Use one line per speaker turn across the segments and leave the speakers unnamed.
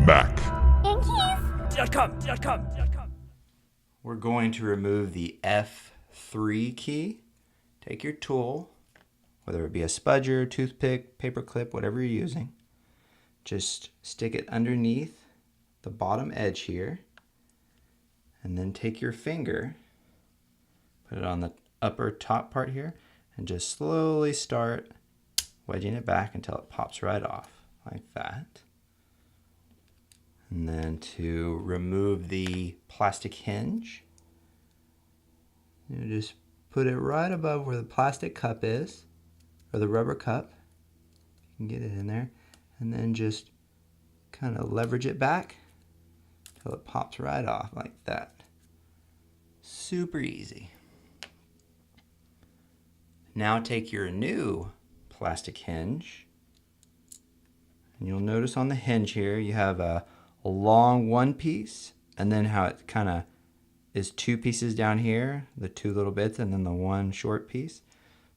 Mac.
We're going to remove the F3 key. Take your tool, whether it be a spudger, toothpick, paper clip, whatever you're using. Just stick it underneath the bottom edge here, and then take your finger, put it on the upper top part here, and just slowly start wedging it back until it pops right off, like that. And then to remove the plastic hinge, you just put it right above where the plastic cup is, or the rubber cup. You can get it in there, and then just kind of leverage it back until it pops right off like that. Super easy. Now take your new plastic hinge, and you'll notice on the hinge here you have a long one piece, and then how it kind of is two pieces down here, the two little bits, and then the one short piece.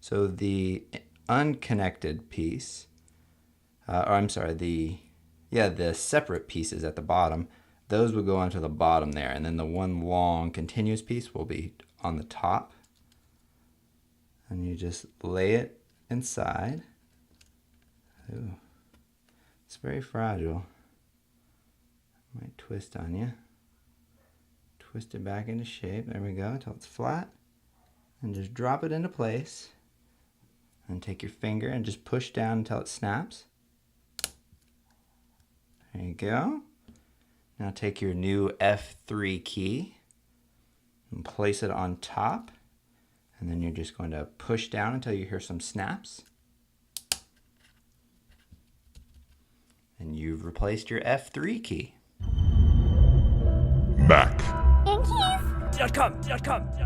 So the unconnected piece, the separate pieces at the bottom, those will go onto the bottom there, and then the one long continuous piece will be on the top. And you just lay it inside. Ooh, it's very fragile. Might twist on you. Twist it back into shape. There we go, until it's flat. And just drop it into place. And take your finger and just push down until it snaps. There you go. Now take your new F3 key and place it on top. And then you're just going to push down until you hear some snaps. And you've replaced your F3 key.
Mac.
And keys.